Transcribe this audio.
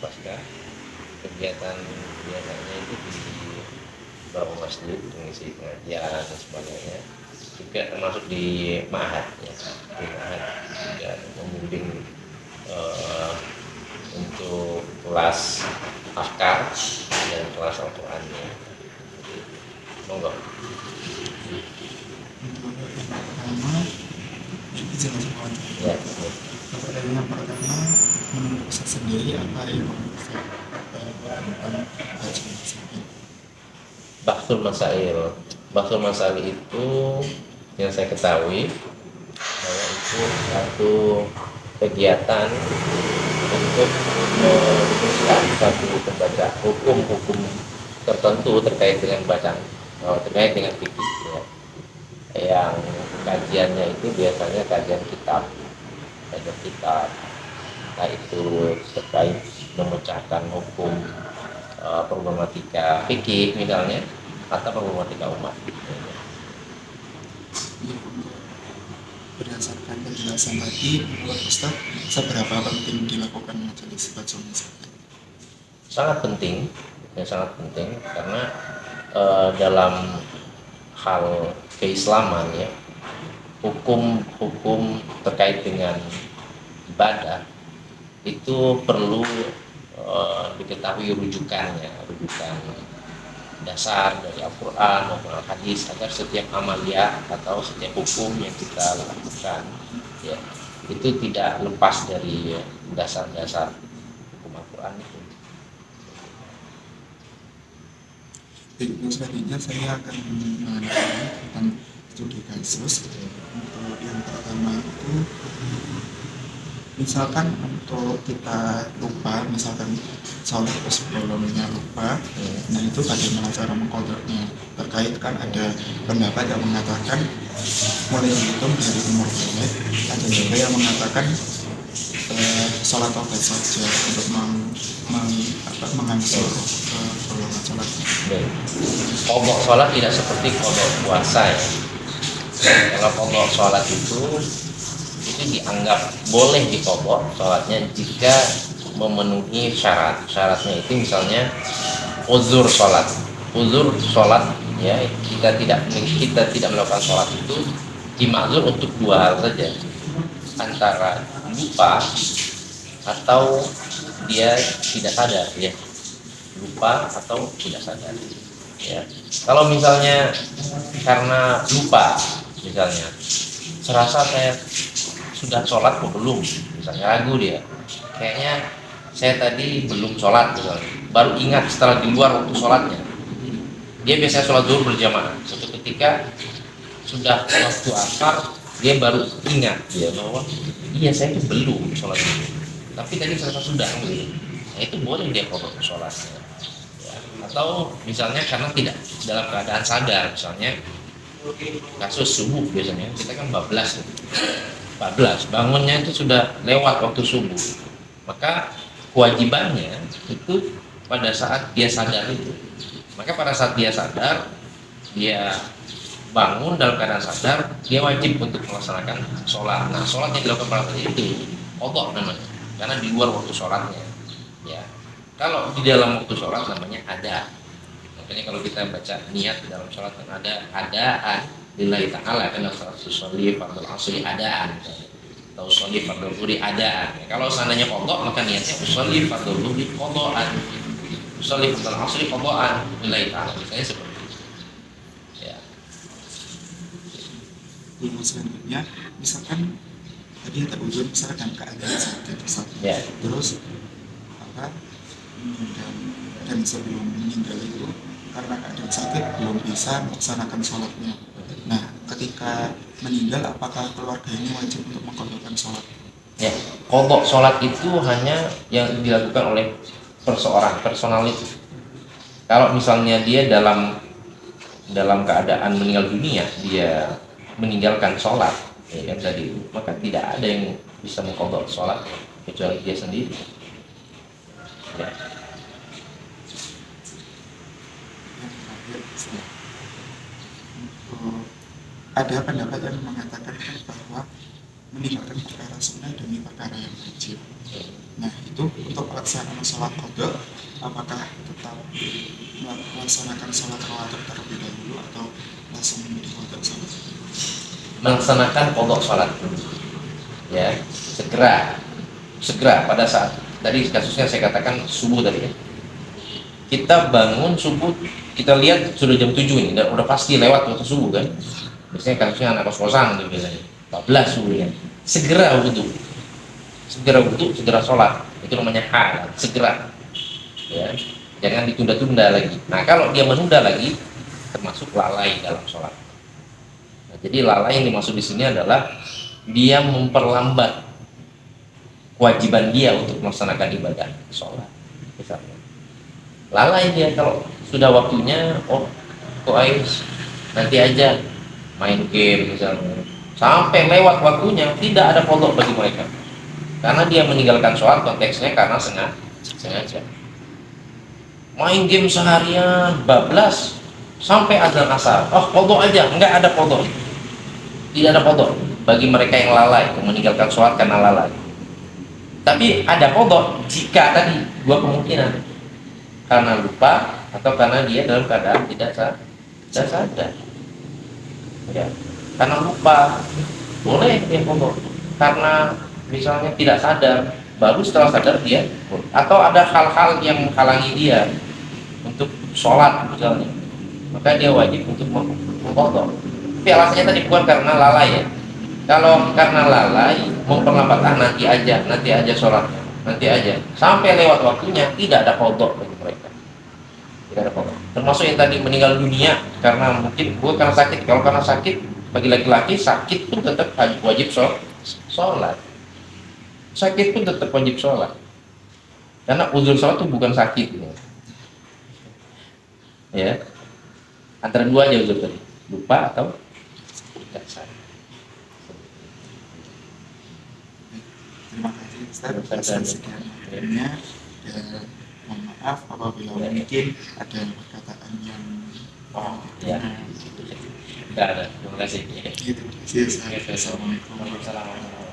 pasca kegiatan biasanya itu di beberapa masjid mengisi pengajian dan sebagainya, juga termasuk di ma'had ya. Di ma'had juga membimbing untuk kelas afkar dan kelas Al-Qur'annya. Monggo. Pertama, dijelaskan. Ya. Yang pertama, menurut saya sendiri apa yang bisa lakukan haji masail? Bahsul Masail itu yang saya ketahui bahwa itu satu kegiatan untuk merumuskan satu pembaca hukum-hukum tertentu terkait dengan bacaan, terkait dengan fikih ya. Yang kajiannya itu biasanya kajian kitab, nah itu terkait memecahkan hukum problematika fikih misalnya atau problematika umat. Berdasarkan penjelasan tadi, menurut Ustaz, seberapa penting dilakukan majelis bahsul masail? Sangat penting, karena dalam hal keislaman ya, hukum terkait dengan ibadah itu perlu diketahui rujukan dasar dari Al-Quran maupun Al-Hadis, agar setiap amalia atau setiap hukum yang kita lakukan ya, itu tidak lepas dari dasar-dasar hukum Al-Quran itu. Itu selanjutnya saya akan menanyakan tentang studi kasus. Untuk yang pertama itu, misalkan untuk kita lupa, misalkan sholat sebelumnya lupa, nah itu bagaimana cara mengkodoknya? Terkait kan ada pendapat yang mengatakan mulai dihitung dari umur balik, ada juga yang mengatakan sholat obat saja untuk mengangsur golongan sholat. Qadha sholat tidak seperti qadha puasa ya. Kalau qadha sholat itu dianggap boleh diqadha sholatnya jika memenuhi syaratnya itu misalnya uzur sholat ya, kita tidak melakukan sholat itu dimaksud untuk dua hal saja, antara lupa atau dia tidak sadar ya, lupa atau tidak sadar ya. Kalau misalnya karena lupa, misalnya serasa saya sudah sholat kok belum, misalnya ragu dia, kayaknya saya tadi belum sholat misalnya, baru ingat setelah di luar waktu sholatnya. Dia biasanya sholat zuhur berjamaah, suatu ketika sudah waktu asar dia baru ingat dia bahwa iya saya itu belum sholat zuhur, tapi tadi serasa sudah gitu. Nah itu boleh dia qadha sholatnya ya. Atau misalnya karena tidak dalam keadaan sadar, misalnya kasus subuh, biasanya kita kan bablas bangunnya itu sudah lewat waktu subuh, maka kewajibannya itu pada saat dia sadar itu, maka pada saat dia sadar, dia bangun dalam keadaan sadar, dia wajib untuk melaksanakan sholat. Nah sholat yang dilakukan pada saat itu qadha namanya, karena di luar waktu sholatnya ya. Kalau di dalam waktu sholat namanya ada. Makanya kalau kita baca niat di dalam sholat kan ada lillahi ta'ala, kan sholli fardhu asri adaan atau sholli fardhu zuhri adaan. Kalau seandainya qadha maka niatnya sholli fardhu zuhri qadhaan, sholli fardhu asri qadhaan lillahi ta'ala, misalnya seperti itu ya. Lalu selanjutnya, misalkan tadi ada ujian misalkan keadaan sakit Ya. terus meninggal, dan sebelum meninggal itu karena keadaan sakit belum bisa melaksanakan sholatnya. Nah, ketika meninggal apakah keluarga ini wajib untuk mengqadhakan sholat? Ya, qadha sholat itu hanya yang dilakukan oleh perseorang, personal itu. Kalau misalnya dia dalam keadaan meninggal dunia, dia meninggalkan sholat ya kan tadi, maka tidak ada yang bisa mengqadha sholat kecuali dia sendiri ya. Ada pendapat yang mengatakan bahwa meninggalkan perkara sunnah demi perkara yang wajib. Nah, itu untuk pelaksanaan sholat qadha, apakah tetap melaksanakan sholat rawatib terlebih dahulu atau langsung qadha sholat? Melaksanakan qadha sholat, ya, segera pada saat tadi kasusnya saya katakan subuh tadi ya. Kita bangun subuh, kita lihat sudah jam 7 ini, udah pasti lewat waktu subuh kan. Biasanya kasusnya anak kos-kosan tuh biasanya 14 subuhnya. Segera wudhu, segera sholat, itu namanya hal, segera. Ya, jangan ditunda-tunda lagi. Nah, kalau dia menunda lagi, termasuk lalai dalam sholat. Nah, jadi lalai yang dimaksud di sini adalah dia memperlambat kewajiban dia untuk melaksanakan ibadah sholat, misalnya. Lalai dia kalau sudah waktunya, nanti aja main game misalnya, sampai lewat waktunya, tidak ada pondok bagi mereka, karena dia meninggalkan sholat konteksnya karena sengaja main game seharian bablas sampai azan asar. Pondok aja, enggak ada pondok, tidak ada pondok bagi mereka yang lalai, yang meninggalkan sholat karena lalai. Tapi ada pondok jika tadi dua kemungkinan, karena lupa atau karena dia dalam keadaan tidak sadar. Ya, karena lupa boleh dia pondok, karena misalnya tidak sadar, baru setelah sadar dia, atau ada hal-hal yang menghalangi dia untuk sholat misalnya, maka dia wajib untuk mempondok. Tapi alasannya tadi bukan karena lalai ya. Kalau karena lalai, memperlambat, nanti aja sholatnya, nanti aja sampai lewat waktunya, tidak ada pondok bagi mereka, tidak ada pondok. Termasuk yang tadi meninggal dunia karena mungkin bukan karena sakit. Kalau karena sakit, bagi laki-laki sakit pun tetap wajib sholat. Sakit pun tetap wajib sholat, karena uzur sholat itu bukan sakit ya. Antara dua aja uzur tadi, lupa atau tidak sadar. Terima kasih Ustaz atas sekian materinya, dan mohon maaf apabila mungkin ada perkataan yang Ya, tidak ada. Terima kasih. Gitu. Assalamualaikum warahmatullahi wabarakatuh.